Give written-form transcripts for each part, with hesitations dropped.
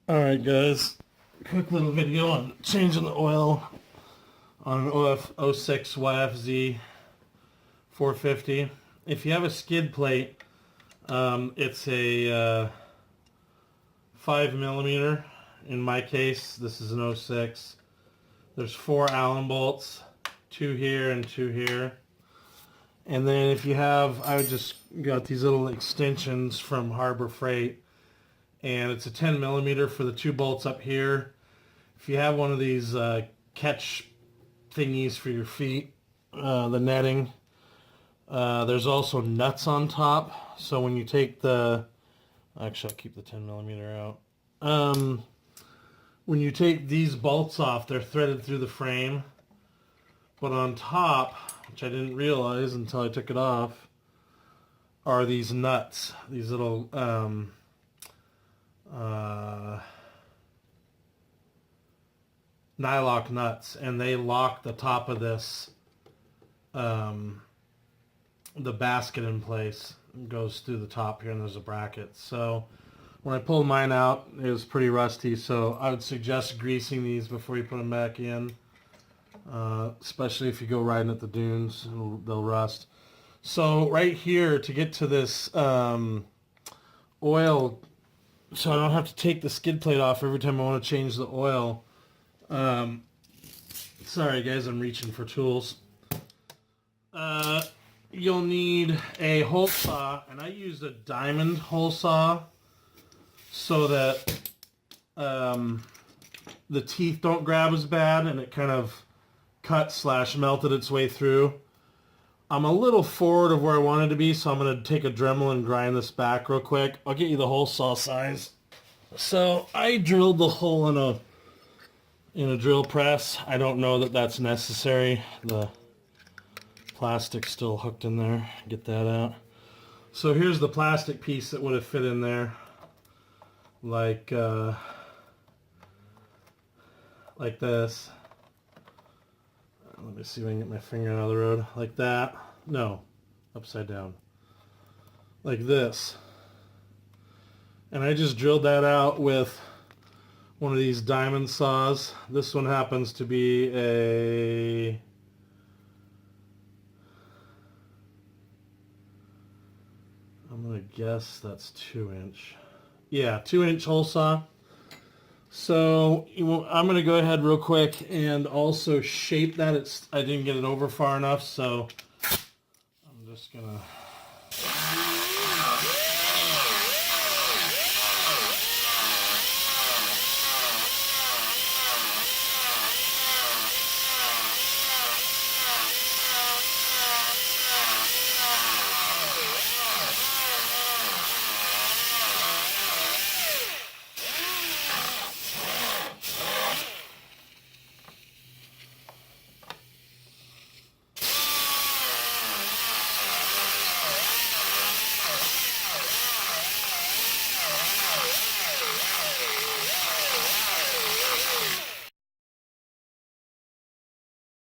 Alright guys, quick little video on changing the oil on an 06 YFZ450. If you have a skid plate, it's a 5mm. In my case, this is an 06. There's 4 Allen bolts, 2 here and 2 here. And then if you have, I just got these little extensions from Harbor Freight, and it's a 10mm for the 2 bolts up here. If you have one of these catch thingies for your feet, the netting, there's also nuts on top. So when you take actually I'll keep the 10mm out. When you take these bolts off, they're threaded through the frame. But on top, which I didn't realize until I took it off, are these nuts. These little nylock nuts, and they lock the top of this, the basket in place. It goes through the top here, and there's a bracket. So when I pulled mine out, it was pretty rusty, so I would suggest greasing these before you put them back in, especially if you go riding at the dunes, they'll rust. So right here, to get to this oil, so I don't have to take the skid plate off every time I want to change the oil. Sorry guys, I'm reaching for tools. You'll need a hole saw, and I used a diamond hole saw so that the teeth don't grab as bad, and it kind of cut / melted its way through. I'm a little forward of where I wanted to be, so I'm going to take a Dremel and grind this back real quick. I'll get you the hole saw size. So I drilled the hole in a drill press. I don't know that that's necessary. The plastic's still hooked in there. Get that out. So here's the plastic piece that would have fit in there, like this. Let me see if I can get my finger out of the road. Like that. No, upside down. Like this. And I just drilled that out with one of these diamond saws. This one happens to be I'm going to guess that's 2-inch. Yeah, 2-inch hole saw. So I'm going to go ahead real quick and also shape that. I didn't get it over far enough, so I'm just going to...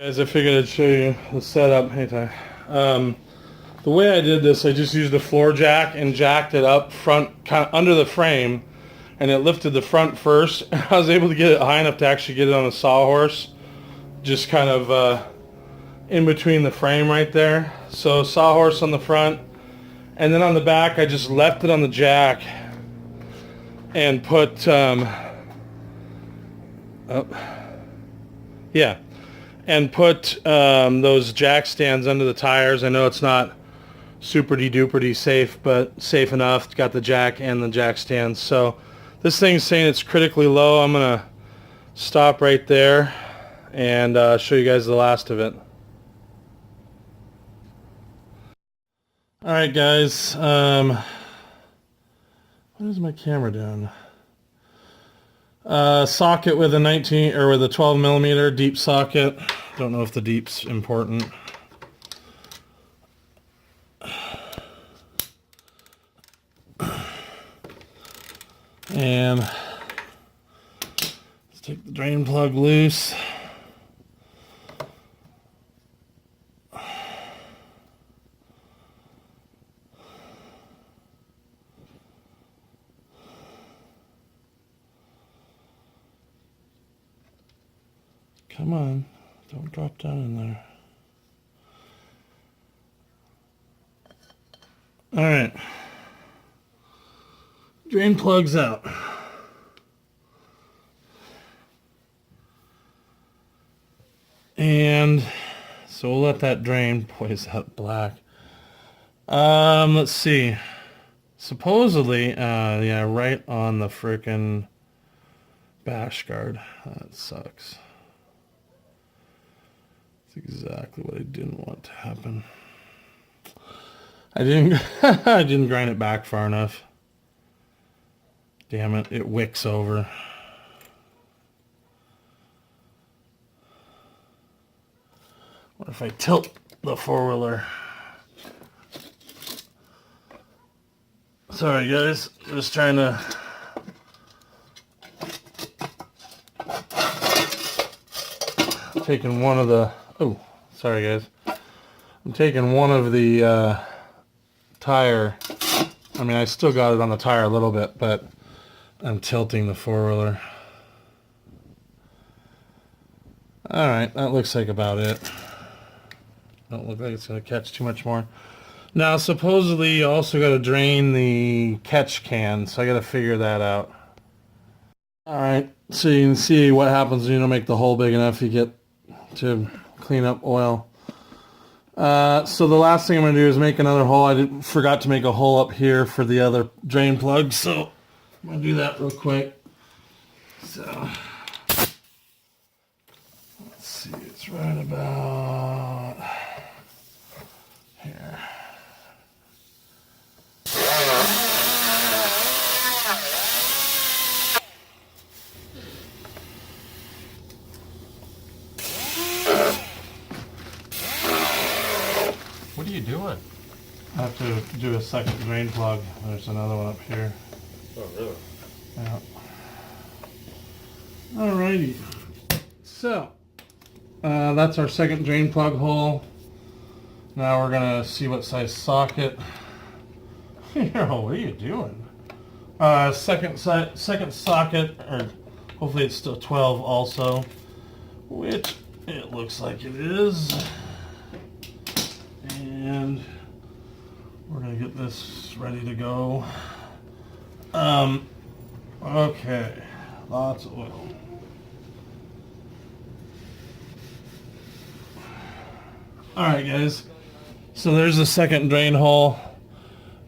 Guys, I figured I'd show you the setup. Hey, Ty. The way I did this, I just used a floor jack and jacked it up front, kind of under the frame, and it lifted the front first. I was able to get it high enough to actually get it on a sawhorse, just kind of in between the frame right there. So sawhorse on the front, and then on the back, I just left it on the jack and put, and put those jack stands under the tires. I know it's not super-duper safe, but safe enough. It's got the jack and the jack stands. So this thing's saying it's critically low. I'm going to stop right there and show you guys the last of it. Alright guys, what is my camera doing? Socket with a 12mm deep socket. Don't know if the deep's important. And let's take the drain plug loose. Come on. Don't drop down in there. Alright. Drain plug's out. And so we'll let that drain. Boy, is that black. Let's see. Supposedly, yeah, right on the frickin' bash guard. That sucks. That's exactly what I didn't want to happen. I didn't grind it back far enough. Damn it, it wicks over. What if I tilt the four-wheeler? Sorry guys, just trying to taking one of the sorry guys. I'm taking one of the tire. I mean, I still got it on the tire a little bit, but I'm tilting the four-wheeler. Alright, that looks like about it. Don't look like it's going to catch too much more. Now, supposedly, you also got to drain the catch can, so I got to figure that out. Alright, so you can see what happens when you don't make the hole big enough. You get to clean up oil. So the last thing I'm going to do is make another hole. I forgot to make a hole up here for the other drain plug, so I'm going to do that real quick. So, let's see, it's right about here. What are you doing? I have to do a second drain plug. There's another one up here. Oh, really? Yeah. Alrighty. So, that's our second drain plug hole. Now we're going to see what size socket. Hero, what are you doing? Second socket, or hopefully it's still 12 also, which it looks like it is. And we're going to get this ready to go. Okay, lots of oil. Alright guys, so there's the second drain hole.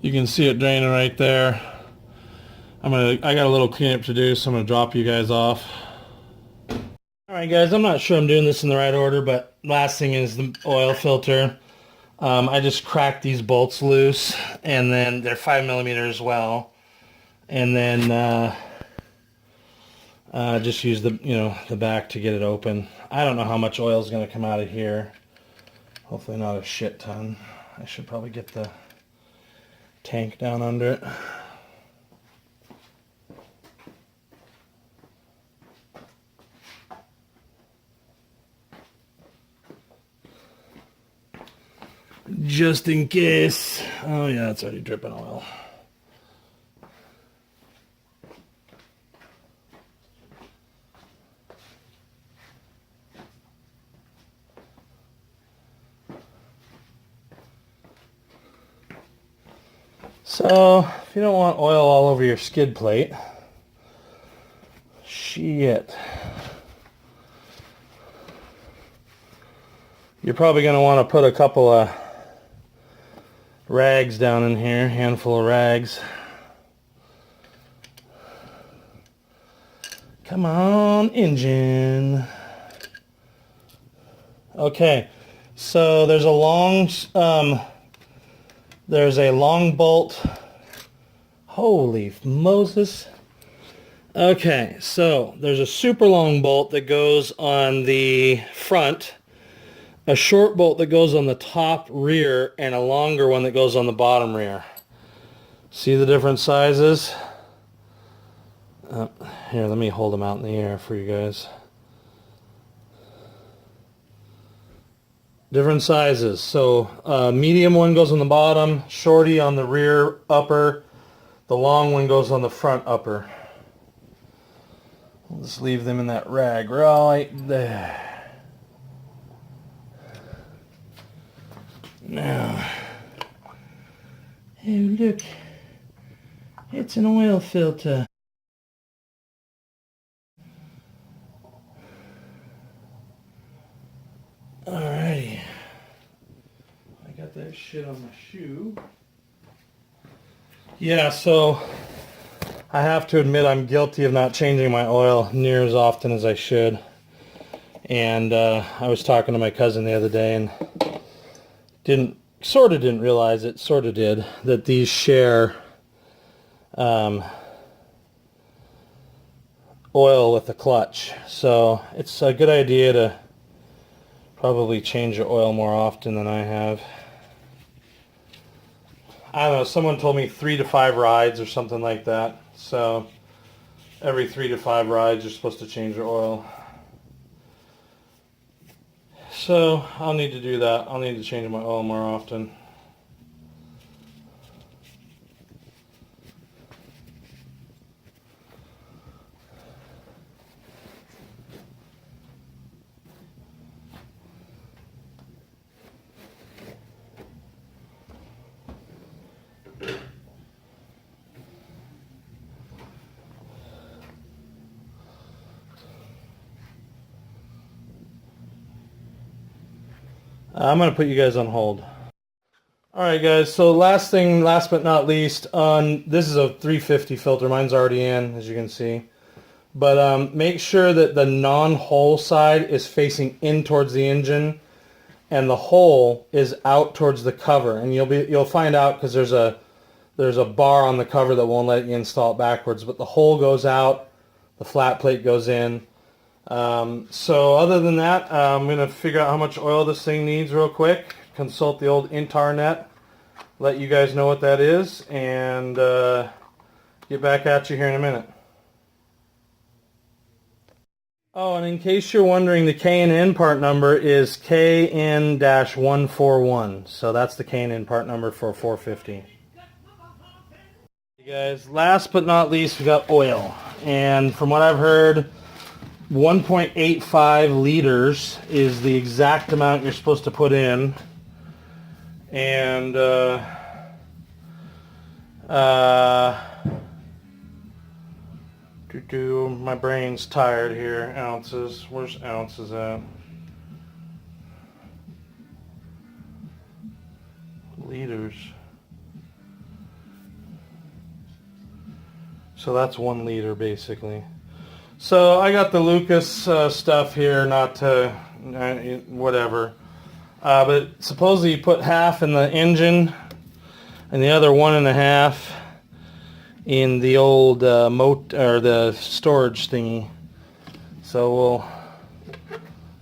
You can see it draining right there. I got a little cleanup to do, so I'm gonna drop you guys off. Alright guys, I'm not sure I'm doing this in the right order, but last thing is the oil filter. I just cracked these bolts loose, and then they're 5mm as well. And then just use the back to get it open. I don't know how much oil is going to come out of here. Hopefully not a shit ton. I should probably get the tank down under it. Just in case. Oh yeah, it's already dripping oil. So, if you don't want oil all over your skid plate, shit. You're probably going to want to put a couple of rags down in here, handful of rags. Come on, engine. Okay, so there's a long bolt. Holy Moses. Okay, so there's a super long bolt that goes on the front, a short bolt that goes on the top rear, and a longer one that goes on the bottom rear. See the different sizes? Here, let me hold them out in the air for you guys. Different sizes. So medium one goes on the bottom, shorty on the rear upper, the long one goes on the front upper. We'll just leave them in that rag right there. Now, oh look, it's an oil filter. Alrighty. I got that shit on my shoe. Yeah, so I have to admit I'm guilty of not changing my oil near as often as I should. And I was talking to my cousin the other day and sort of didn't realize it, sort of did, that these share oil with the clutch. So it's a good idea to probably change your oil more often than I have. I don't know, someone told me 3 to 5 rides or something like that. So every 3 to 5 rides you're supposed to change your oil. So I'll need to do that. I'll need to change my oil more often. I'm going to put you guys on hold. Alright guys, so last but not least, this is a 350 filter. Mine's already in, as you can see. But make sure that the non-hole side is facing in towards the engine and the hole is out towards the cover. And you'll find out because there's a bar on the cover that won't let you install it backwards. But the hole goes out, the flat plate goes in. So other than that, I'm going to figure out how much oil this thing needs real quick. Consult the old Intarnet. Let you guys know what that is. And get back at you here in a minute. Oh, and in case you're wondering, the K&N part number is KN-141. So that's the K&N part number for 450. Hey guys, last but not least, we got oil. And from what I've heard, 1.85 liters is the exact amount you're supposed to put in. And my brain's tired here. Ounces. Where's ounces at? Liters. So that's 1 liter basically. So I got the Lucas stuff here, not to whatever. But supposedly you put half in the engine and the other 1.5 in the old the storage thingy. So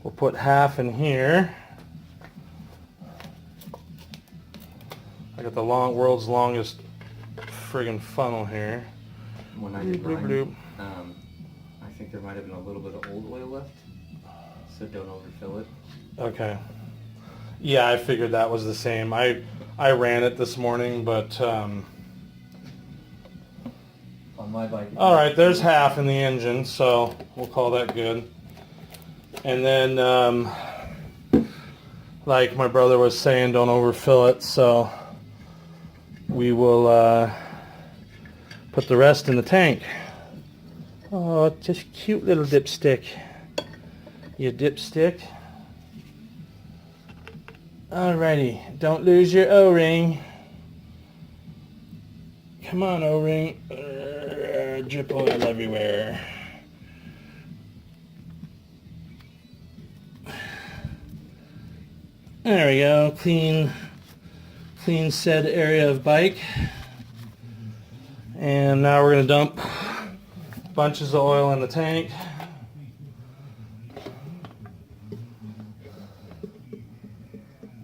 we'll put half in here. I got the world's longest friggin' funnel here. When I did mine, I think there might have been a little bit of old oil left, so don't overfill it. Okay. Yeah, I figured that was the same. I ran it this morning, but On my bike. all right, there's half in the engine, so we'll call that good. And then, like my brother was saying, don't overfill it, so we will put the rest in the tank. Oh, just cute little dipstick. You dipstick. Alrighty, don't lose your O-ring. Come on, O-ring. Drip oil everywhere. There we go, clean said area of bike. And now we're going to dump bunches of oil in the tank.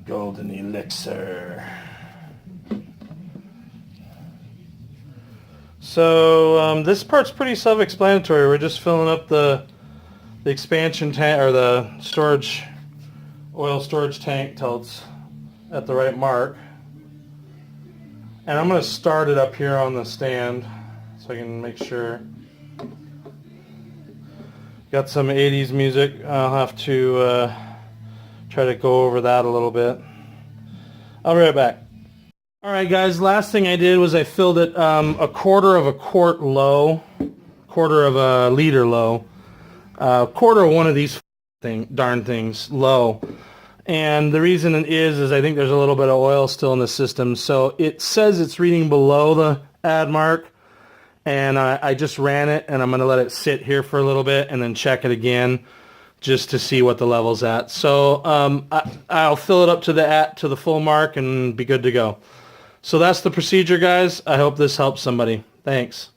Golden elixir. So this part's pretty self-explanatory. We're just filling up the expansion tank, or the oil storage tank till it's at the right mark. And I'm going to start it up here on the stand so I can make sure. Got some 80s music. I'll have to try to go over that a little bit. I'll be right back. All right, guys, last thing I did was I filled it a quarter of a quart low, quarter of a liter low, quarter of one of these darn things low. And the reason is I think there's a little bit of oil still in the system. So it says it's reading below the add mark. And I just ran it, and I'm going to let it sit here for a little bit and then check it again just to see what the level's at. So I'll fill it up to the full mark and be good to go. So that's the procedure, guys. I hope this helps somebody. Thanks.